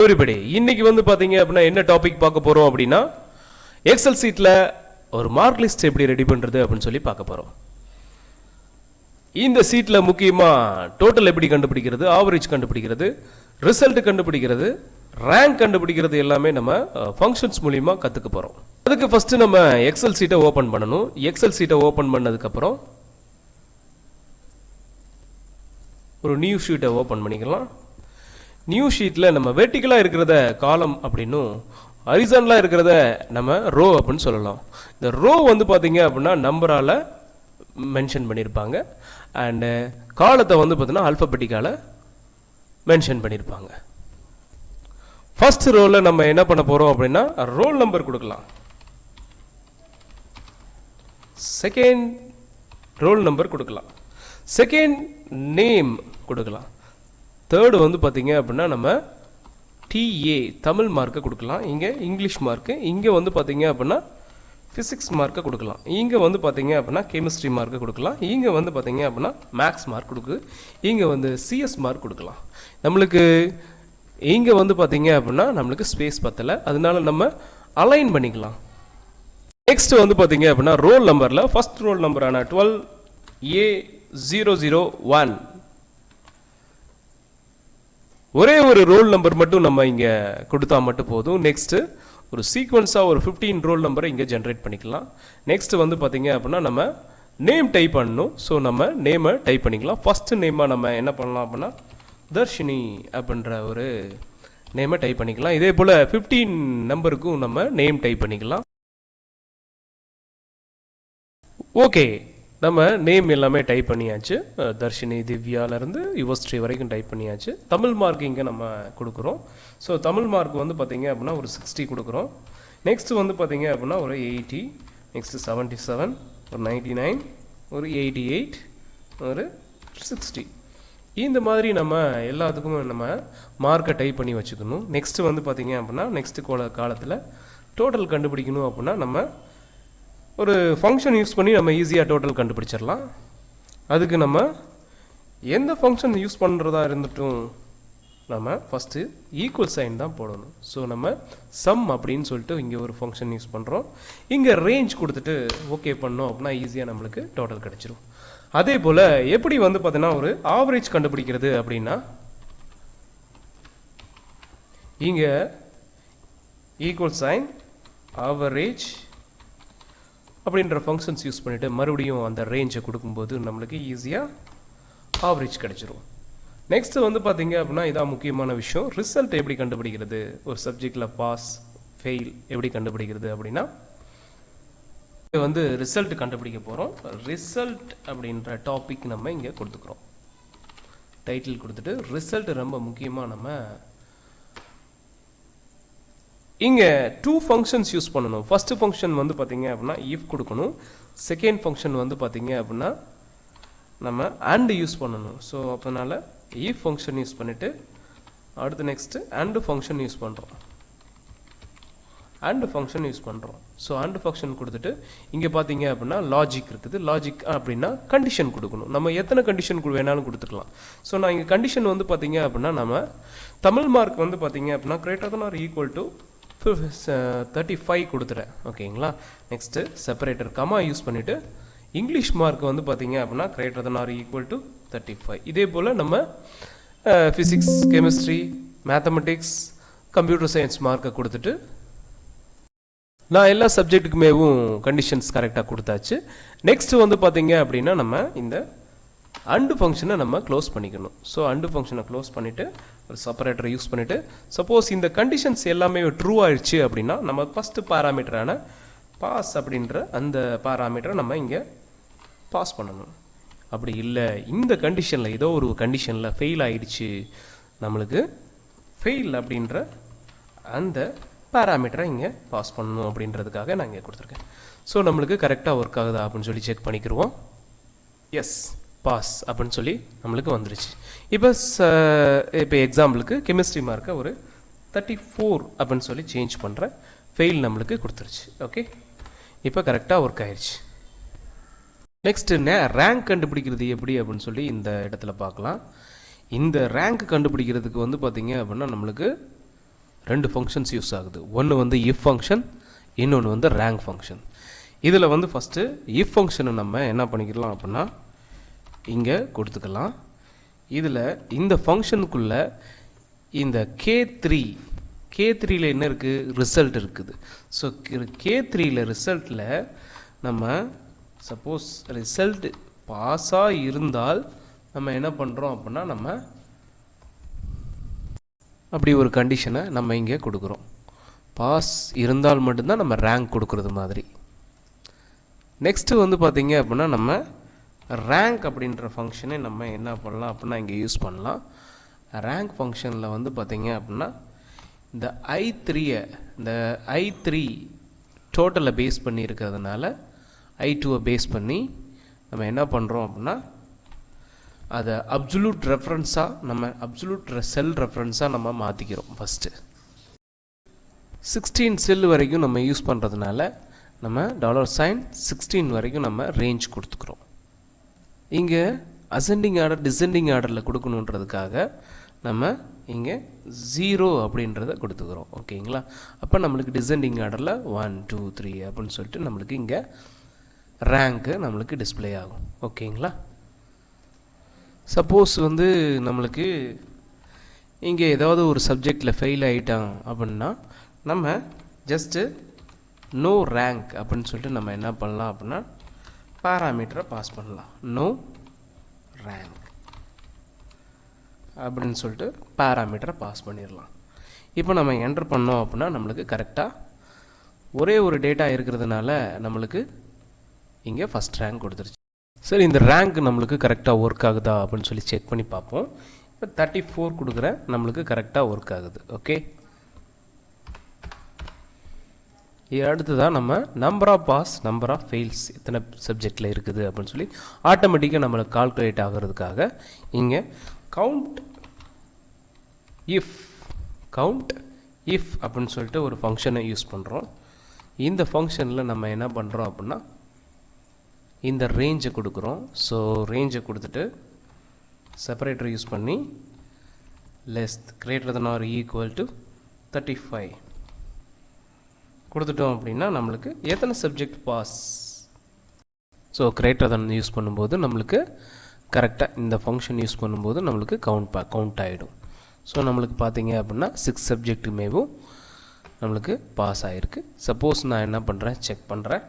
everybody இன்னைக்கு வந்து பாத்தீங்க அப்படினா என்ன டாபிக் பார்க்க போறோம் அப்படினா எக்ஸல் சீட்ல ஒரு மார்க் லிஸ்ட் எப்படி ரெடி பண்றது அப்படினு சொல்லி பார்க்க போறோம். இந்த சீட்ல முக்கியமா டோட்டல் எப்படி கண்டுபிடிக்கிறது, ஆவரேஜ் கண்டுபிடிக்கிறது, ரிசல்ட் கண்டுபிடிக்கிறது, ரேங்க் கண்டுபிடிக்கிறது எல்லாமே நம்ம ஃபங்க்ஷன்ஸ் மூலமா கத்துக்க போறோம். அதுக்கு ஃபர்ஸ்ட் நம்ம எக்ஸல் சீட்டை ஓபன் பண்ணனும். எக்ஸல் சீட்டை ஓபன் பண்ணதுக்கு அப்புறம் ஒரு நியூ ஷீட்டை ஓபன் பண்ணிக்கலாம். நியூ ஷீட்டில் நம்ம வெர்டிக்கலாக இருக்கிறத காலம் அப்படின்னும் ஹரிசாண்டலாக இருக்கிறத நம்ம ரோ அப்படின்னு சொல்லலாம். இந்த ரோ வந்து பார்த்தீங்க அப்படின்னா நம்பரால் மென்ஷன் பண்ணியிருப்பாங்க. அண்டு காலத்தை வந்து பார்த்தீங்கன்னா ஆல்ஃபபெட்டிக்கால் மென்ஷன் பண்ணியிருப்பாங்க. ஃபர்ஸ்ட் ரோவில் நம்ம என்ன பண்ண போகிறோம் அப்படின்னா ரோல் நம்பர் கொடுக்கலாம். செகண்ட் ரோல் நம்பர் கொடுக்கலாம். செகண்ட் நேம் கொடுக்கலாம். தேர்டு வந்து பார்த்தீங்க அப்படின்னா நம்ம டிஏ தமிழ் மார்க்கை கொடுக்கலாம். இங்கே இங்கிலீஷ் மார்க்கு, இங்கே வந்து பார்த்தீங்க அப்படின்னா ஃபிசிக்ஸ் மார்க்கை கொடுக்கலாம். இங்கே வந்து பார்த்தீங்க அப்படின்னா கெமிஸ்ட்ரி மார்க்கை கொடுக்கலாம். இங்கே வந்து பார்த்தீங்க அப்படின்னா மேக்ஸ் மார்க் கொடுக்கு. இங்கே வந்து சிஎஸ் மார்க் கொடுக்கலாம். நம்மளுக்கு இங்கே வந்து பார்த்தீங்க அப்படின்னா நம்மளுக்கு ஸ்பேஸ் பத்தலை, அதனால நம்ம அலைன் பண்ணிக்கலாம். நெக்ஸ்ட் வந்து பார்த்தீங்க அப்படின்னா ரோல் நம்பரில் ஃபர்ஸ்ட் ரோல் நம்பரான 12A001 ஒரே ஒரு ரோல் நம்பர் மட்டும் நம்ம இங்கே கொடுத்தா மட்டும் போதும். நெக்ஸ்ட்டு ஒரு சீக்வன்ஸாக ஒரு 15 ரோல் நம்பரை இங்கே ஜென்ரேட் பண்ணிக்கலாம். நெக்ஸ்ட் வந்து பார்த்தீங்க அப்படின்னா நம்ம நேம் டைப் பண்ணணும். ஸோ நம்ம நேமை டைப் பண்ணிக்கலாம். ஃபஸ்ட்டு நேமாக நம்ம என்ன பண்ணலாம் அப்படின்னா தர்ஷினி அப்படின்ற ஒரு நேமை டைப் பண்ணிக்கலாம். இதே போல் 15 நம்பருக்கும் நம்ம நேம் டைப் பண்ணிக்கலாம். ஓகே, நம்ம நேம் எல்லாமே டைப் பண்ணியாச்சு. தர்ஷினி திவ்யாவிலேருந்து யுவஸ்ரீ வரைக்கும் டைப் பண்ணியாச்சு. தமிழ் மார்க் இங்கே நம்ம கொடுக்குறோம். ஸோ தமிழ் மார்க் வந்து பார்த்தீங்க அப்படின்னா ஒரு 60 கொடுக்குறோம். நெக்ஸ்ட் வந்து பார்த்தீங்க அப்படின்னா ஒரு 80, நெக்ஸ்ட் 77, ஒரு 99, ஒரு 88, ஒரு 60. இந்த மாதிரி நம்ம எல்லாத்துக்கும் நம்ம மார்க்கை டைப் பண்ணி வச்சுக்கணும். நெக்ஸ்ட்டு வந்து பார்த்தீங்க அப்படின்னா நெக்ஸ்ட்டு காலத்தில் டோட்டல் கண்டுபிடிக்கணும் அப்படின்னா நம்ம ஒரு ஃபங்க்ஷன் யூஸ் பண்ணி நம்ம ஈஸியாக டோட்டல் கண்டுபிடிச்சிடலாம். அதுக்கு நம்ம எந்த ஃபங்க்ஷன் யூஸ் பண்ணுறதா இருந்துட்டும் நம்ம ஃபஸ்ட்டு ஈக்குவல் சைன் தான் போடணும். ஸோ நம்ம சம் அப்படின்னு சொல்லிட்டு இங்கே ஒரு ஃபங்க்ஷன் யூஸ் பண்ணுறோம். இங்கே ரேஞ்ச் கொடுத்துட்டு ஓகே பண்ணோம் அப்படின்னா ஈஸியாக நம்மளுக்கு டோட்டல் கிடச்சிரும். அதே போல் எப்படி வந்து பார்த்தீங்கன்னா ஒரு ஆவரேஜ் கண்டுபிடிக்கிறது அப்படின்னா இங்கே ஈக்குவல் சைன் ஆவரேஜ் அப்படின்ற ஃபங்க்ஷன்ஸ் யூஸ் பண்ணிவிட்டு மறுபடியும் அந்த ரேஞ்சை கொடுக்கும்போது நம்மளுக்கு ஈஸியாக ஆவரேஜ் கிடச்சிரும். நெக்ஸ்ட்டு வந்து பார்த்தீங்க அப்படின்னா இதான் முக்கியமான விஷயம். ரிசல்ட் எப்படி கண்டுபிடிக்கிறது, ஒரு சப்ஜெக்டில் பாஸ் ஃபெயில் எப்படி கண்டுபிடிக்கிறது அப்படின்னா இது வந்து ரிசல்ட் கண்டுபிடிக்க போகிறோம். ரிசல்ட் அப்படின்ற டாபிக் நம்ம இங்கே கொடுத்துக்கிறோம். டைட்டில் கொடுத்துட்டு ரிசல்ட் ரொம்ப முக்கியமாக நம்ம இங்கே 2 ஃபங்க்ஷன்ஸ் யூஸ் பண்ணணும். ஃபஸ்ட்டு ஃபங்க்ஷன் வந்து பார்த்தீங்க அப்படின்னா இஃப் கொடுக்கணும். செகண்ட் ஃபங்க்ஷன் வந்து பார்த்தீங்க அப்படின்னா நம்ம அண்ட் யூஸ் பண்ணணும். ஸோ அதனால் இஃப் ஃபங்க்ஷன் யூஸ் பண்ணிவிட்டு அடுத்து நெக்ஸ்ட்டு அண்டு ஃபங்க்ஷன் யூஸ் பண்ணுறோம். அண்டு ஃபங்க்ஷன் யூஸ் பண்ணுறோம். ஸோ அண்டு ஃபங்க்ஷன் கொடுத்துட்டு இங்கே பார்த்தீங்க அப்படின்னா லாஜிக் இருக்குது. லாஜிக் அப்படின்னா கண்டிஷன் கொடுக்கணும். நம்ம எத்தனை கண்டிஷன் வேணாலும் கொடுத்துக்கலாம். ஸோ நான் இங்கே கண்டிஷன் வந்து பார்த்தீங்க அப்படின்னா நம்ம தமிழ் மார்க் வந்து பார்த்தீங்க அப்படின்னா greater than or equal to 35 கொடுத்துறேன். ஓகேங்களா. நெக்ஸ்ட்டு செப்பரேட்டர் கமா யூஸ் பண்ணிவிட்டு இங்கிலீஷ் மார்க் வந்து பார்த்தீங்க அப்படின்னா greater than or equal to 35. இதே போல் நம்ம physics, chemistry, mathematics, computer science மார்க்கை கொடுத்துட்டு நான் எல்லா சப்ஜெக்ட்டுக்குமேவும் கண்டிஷன்ஸ் கரெக்டாக கொடுத்தாச்சு. நெக்ஸ்ட்டு வந்து பார்த்தீங்க அப்படின்னா நம்ம இந்த அண்டு ஃபங்க்ஷனை நம்ம க்ளோஸ் பண்ணிக்கணும். ஸோ அண்டு ஃபங்க்ஷனை க்ளோஸ் பண்ணிவிட்டு ஒரு செப்பரேட்டரை யூஸ் பண்ணிவிட்டு சப்போஸ் இந்த கண்டிஷன்ஸ் எல்லாமே ட்ரூ ஆயிடுச்சு அப்படின்னா நம்ம ஃபஸ்ட்டு பாராமீட்டரான பாஸ் அப்படின்ற அந்த பாராமீட்டரை நம்ம இங்கே பாஸ் பண்ணணும். அப்படி இல்லை இந்த கண்டிஷனில் ஏதோ ஒரு கண்டிஷனில் ஃபெயில் ஆகிடுச்சு, நம்மளுக்கு ஃபெயில் அப்படின்ற அந்த பாராமீட்டரை இங்கே பாஸ் பண்ணணும் அப்படின்றதுக்காக நான் இங்கே கொடுத்துருக்கேன். ஸோ நம்மளுக்கு கரெக்டாக ஒர்க் ஆகுதா அப்படின்னு சொல்லி செக் பண்ணிக்கிடுவோம். எஸ், பாஸ் அப்படின்னு சொல்லி நம்மளுக்கு வந்துருச்சு. இப்போ எக்ஸாம்பிளுக்கு கெமிஸ்ட்ரி மார்க்கை ஒரு 34 அப்படின்னு சொல்லி சேஞ்ச் பண்ணுறேன். ஃபெயில் நம்மளுக்கு கொடுத்துருச்சு. ஓகே, இப்போ கரெக்டாக ஒர்க் ஆயிடுச்சு. நெக்ஸ்ட்டு ரேங்க் கண்டுபிடிக்கிறது எப்படி அப்படின்னு சொல்லி இந்த இடத்துல பார்க்கலாம். இந்த ரேங்க் கண்டுபிடிக்கிறதுக்கு வந்து பார்த்தீங்க அப்படின்னா நம்மளுக்கு ரெண்டு ஃபங்க்ஷன்ஸ் யூஸ் ஆகுது. ஒன்று வந்து இஃப் ஃபங்க்ஷன், இன்னொன்று வந்து ரேங்க் ஃபங்க்ஷன். இதில் வந்து ஃபஸ்ட்டு இஃப் ஃபங்க்ஷனை நம்ம என்ன பண்ணிக்கலாம் அப்படின்னா இங்கே கொடுத்துக்கலாம். இதில் இந்த ஃபங்க்ஷனுக்குள்ளே இந்த K3யில் என்ன இருக்குது, ரிசல்ட் இருக்குது. ஸோ K3யில் ரிசல்ட்டில் நம்ம சப்போஸ் ரிசல்ட் பாஸாக இருந்தால் நம்ம என்ன பண்ணுறோம் அப்படின்னா நம்ம அப்படி ஒரு கண்டிஷனை நம்ம இங்கே கொடுக்குறோம். பாஸ் இருந்தால் மட்டும்தான் நம்ம ரேங்க் கொடுக்குறது மாதிரி. நெக்ஸ்ட்டு வந்து பார்த்திங்க அப்படின்னா நம்ம ரேங்க் அப்படின்ற ஃபங்க்ஷனை நம்ம என்ன பண்ணலாம் அப்படின்னா இங்கே யூஸ் பண்ணலாம். ரேங்க் ஃபங்க்ஷனில் வந்து பார்த்திங்க அப்படின்னா இந்த I3 டோட்டலை பேஸ் பண்ணி இருக்கிறதுனால I2 பேஸ் பண்ணி நம்ம என்ன பண்ணுறோம் அப்படின்னா அதை அப்சல்யூட் ரெஃபரன்ஸாக நம்ம அப்சல்யூட் செல் ரெஃபரன்ஸாக நம்ம மாற்றிக்கிறோம். ஃபஸ்ட்டு 16 செல் வரைக்கும் நம்ம யூஸ் பண்ணுறதுனால நம்ம $16 வரைக்கும் நம்ம ரேஞ்ச் கொடுத்துக்கிறோம். இங்கே அசெண்டிங் ஆர்டர் டிசெண்டிங் ஆர்டரில் கொடுக்கணுன்றதுக்காக நம்ம இங்கே 0 அப்படின்றத கொடுத்துக்கிறோம். ஓகேங்களா? அப்போ நம்மளுக்கு டிசெண்டிங் ஆர்டரில் 1 2 3 அப்படின்னு சொல்லிட்டு நம்மளுக்கு இங்கே ரேங்க்கு நம்மளுக்கு டிஸ்பிளே ஆகும். ஓகேங்களா? சப்போஸ் வந்து நம்மளுக்கு இங்கே ஏதாவது ஒரு சப்ஜெக்டில் ஃபெயில் ஆகிட்டான் அப்படின்னா நம்ம ஜஸ்ட்டு நோ ரேங்க் அப்படின்னு சொல்லிட்டு நம்ம என்ன பண்ணலாம் அப்படின்னா பாராமீட்டரை பாஸ் பண்ணலாம். நோ ரேங்க் அப்படின்னு சொல்லிட்டு பாராமீட்டரை பாஸ் பண்ணிடலாம். இப்போ நம்ம என்டர் பண்ணோம் அப்படின்னா நம்மளுக்கு கரெக்டாக ஒரே ஒரு டேட்டா இருக்கிறதுனால நம்மளுக்கு இங்கே ஃபஸ்ட் ரேங்க் கொடுத்துருச்சு. சரி, இந்த ரேங்க் நம்மளுக்கு கரெக்டாக ஒர்க் ஆகுதா அப்படின்னு சொல்லி செக் பண்ணி பார்ப்போம். இப்போ 34 கொடுக்குறேன், நம்மளுக்கு கரெக்டாக ஒர்க் ஆகுது. ஓகே, அடுத்ததாக நம்ம number of pass number of fails எத்தனை சப்ஜெக்டில் இருக்குது அப்படின்னு சொல்லி ஆட்டோமேட்டிக்காக நம்மளுக்கு கால்குலேட் ஆகிறதுக்காக இங்கே கவுண்ட் இஃப் அப்படின்னு சொல்லிட்டு ஒரு ஃபங்க்ஷனை யூஸ் பண்ணுறோம். இந்த ஃபங்க்ஷனில் நம்ம என்ன பண்ணுறோம் அப்படின்னா இந்த ரேஞ்சை கொடுக்குறோம். ஸோ ரேஞ்சை கொடுத்துட்டு செப்பரேட்டர் யூஸ் பண்ணி greater than or equal to 35 கொடுத்துட்டோம் அப்படின்னா நம்மளுக்கு எத்தனை subject pass. So greater than use பண்ணும்போது நம்மளுக்கு கரெக்டாக இந்த ஃபங்க்ஷன் யூஸ் பண்ணும்போது நம்மளுக்கு கவுண்ட் ஆகிடும். ஸோ நம்மளுக்கு பார்த்தீங்க அப்படின்னா 6 சப்ஜெக்ட்டுமேவும் நம்மளுக்கு பாஸ் ஆகிருக்கு. சப்போஸ் நான் என்ன பண்ணுறேன், செக் பண்ணுறேன்,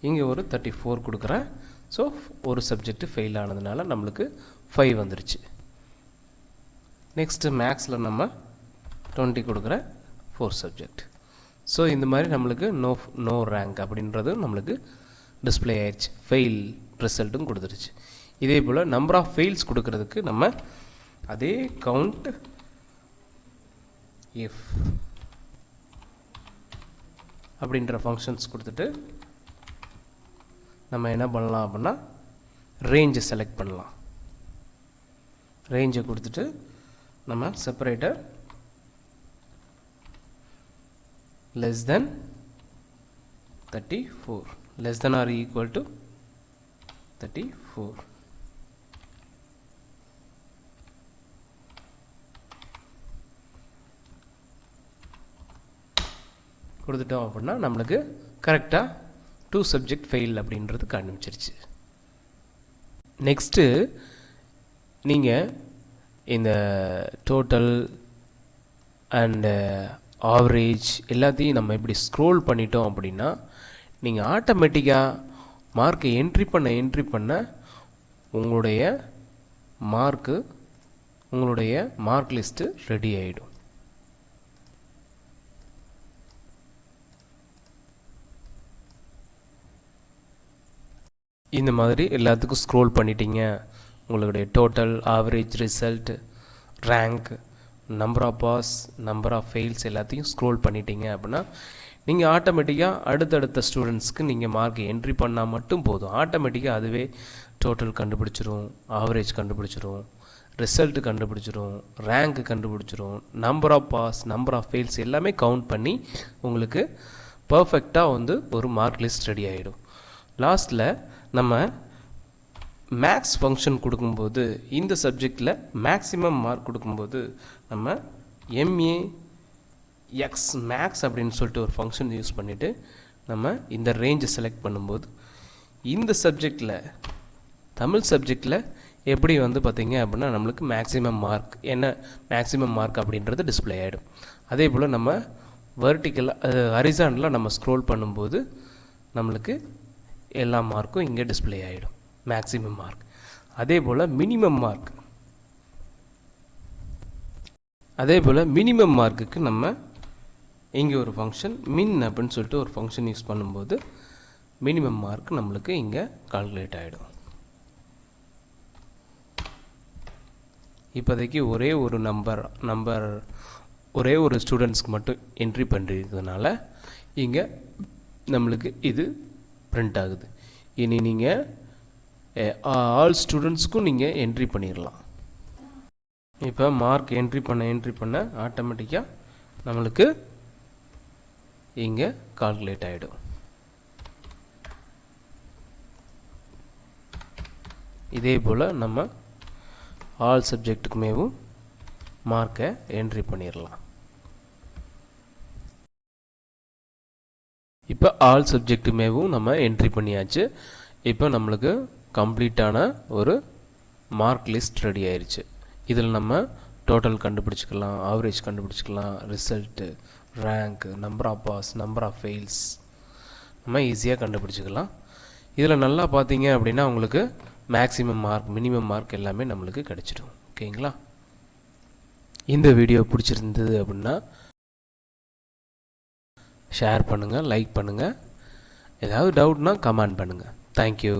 இங்கே ஒரு 34 கொடுக்குறேன். ஸோ ஒரு சப்ஜெக்ட் ஃபெயில் ஆனதுனால நம்மளுக்கு 5 வந்துருச்சு. நெக்ஸ்ட்டு மேக்ஸில் நம்ம 20 கொடுக்குறேன், 4 சப்ஜெக்ட். ஸோ இந்த மாதிரி நம்மளுக்கு நோ ரேங்க் அப்படின்றது நம்மளுக்கு டிஸ்பிளே ஆயிடுச்சு. ஃபெயில் ரிசல்ட்டும் கொடுத்துருச்சு. இதே போல் நம்பர் ஆஃப் ஃபெயில்ஸ் கொடுக்கறதுக்கு நம்ம அதே கவுண்ட் இஃப் அப்படின்ற ஃபங்க்ஷன்ஸ் கொடுத்துட்டு நம்ம என்ன பண்ணலாம் அப்படின்னா ரேஞ்சை செலக்ட் பண்ணலாம். ரேஞ்சை கொடுத்துட்டு நம்ம separator less than 34 less than or equal to 34 கொடுத்துட்டோம் அப்படின்னா நம்மளுக்கு கரெக்டாக 2 சப்ஜெக்ட் ஃபெயில் அப்படின்றது காண்பிச்சிருச்சு. நெக்ஸ்ட்டு நீங்கள் இந்த டோட்டல் அண்டு ஆவரேஜ் எல்லாத்தையும் நம்ம இப்படி ஸ்க்ரோல் பண்ணிட்டோம் அப்படின்னா நீங்கள் ஆட்டோமேட்டிக்காக மார்க்கை என்ட்ரி பண்ண உங்களுடைய மார்க் லிஸ்ட்டு ரெடி ஆகிடும். இந்த மாதிரி எல்லாத்துக்கும் ஸ்க்ரோல் பண்ணிட்டீங்க. உங்களுடைய total, average, result, rank, number of pass, number of fails எல்லாத்தையும் ஸ்க்ரோல் பண்ணிட்டீங்க அப்படின்னா நீங்கள் ஆட்டோமேட்டிக்காக அடுத்தடுத்த ஸ்டூடெண்ட்ஸ்க்கு நீங்கள் மார்க் என்ட்ரி பண்ணால் மட்டும் போதும். ஆட்டோமேட்டிக்காக அதுவே டோட்டல் கண்டுபிடிச்சிரும், ஆவரேஜ் கண்டுபிடிச்சிரும், ரிசல்ட்டு கண்டுபிடிச்சிரும், ரேங்க் கண்டுபிடிச்சிரும், number of pass, number of fails எல்லாமே கவுண்ட் பண்ணி உங்களுக்கு பர்ஃபெக்டாக வந்து ஒரு மார்க் லிஸ்ட் ரெடி ஆகிடும். லாஸ்ட்டில் நம்ம மேக்ஸ் ஃபங்க்ஷன் கொடுக்கும்போது இந்த சப்ஜெக்டில் மேக்ஸிமம் மார்க் கொடுக்கும்போது நம்ம MA எக்ஸ் மேக்ஸ் அப்படின்னு சொல்லிட்டு ஒரு ஃபங்க்ஷன் யூஸ் பண்ணிவிட்டு நம்ம இந்த ரேஞ்சை செலக்ட் பண்ணும்போது இந்த சப்ஜெக்டில் தமிழ் சப்ஜெக்டில் எப்படி வந்து பார்த்திங்க அப்படின்னா நம்மளுக்கு மேக்ஸிமம் மார்க் என்ன மேக்ஸிமம் மார்க் அப்படின்றது டிஸ்பிளே ஆகிடும். அதே போல் நம்ம வெர்டிக்கலாக ஹரிசாண்டலாக நம்ம ஸ்க்ரோல் பண்ணும்போது நம்மளுக்கு எல்லா மார்க்கும் இங்கே டிஸ்பிளே ஆகிடும், மேக்ஸிமம் மார்க். அதே போல் மினிமம் மார்க்குக்கு நம்ம இங்கே ஒரு ஃபங்க்ஷன் மின் அப்படின்னு சொல்லிட்டு ஒரு ஃபங்க்ஷன் யூஸ் பண்ணும்போது மினிமம் மார்க் நம்மளுக்கு இங்கே கால்குலேட் ஆகிடும். இப்போதைக்கு ஒரே ஒரு ஸ்டூடெண்ட்ஸ்க்கு மட்டும் என்ட்ரி பண்ணிருக்கிறதுனால இங்கே நம்மளுக்கு இது பிரிண்ட் ஆகுது. இனி நீங்கள் ஆல் ஸ்டூடெண்ட்ஸ்க்கும் நீங்கள் என்ட்ரி பண்ணிடலாம். இப்போ மார்க் என்ட்ரி பண்ண ஆட்டோமேட்டிக்காக நம்மளுக்கு இங்கே கால்குலேட் ஆகிடும். இதே போல் நம்ம ஆல் சப்ஜெக்ட்டுக்குமேவும் மார்க்கை என்ட்ரி பண்ணிடலாம். இப்போ ஆல் சப்ஜெக்ட்டுமேவும் நம்ம என்ட்ரி பண்ணியாச்சு. இப்போ நம்மளுக்கு கம்ப்ளீட்டான ஒரு மார்க் லிஸ்ட் ரெடி ஆயிடுச்சு. இதில் நம்ம டோட்டல் கண்டுபிடிச்சிக்கலாம், ஆவரேஜ் கண்டுபிடிச்சிக்கலாம், result, rank, number of pass, number of fails நம்ம ஈஸியாக கண்டுபிடிச்சிக்கலாம். இதில் நல்லா பார்த்தீங்க அப்படின்னா உங்களுக்கு மேக்ஸிமம் மார்க், மினிமம் மார்க் எல்லாமே நம்மளுக்கு கிடச்சிடும். ஓகேங்களா? இந்த வீடியோ பிடிச்சிருந்தது அப்படின்னா ஷேர் பண்ணுங்கள், லைக் பண்ணுங்கள். ஏதாவது டவுட்னா கமெண்ட் பண்ணுங்கள். தேங்க்யூ.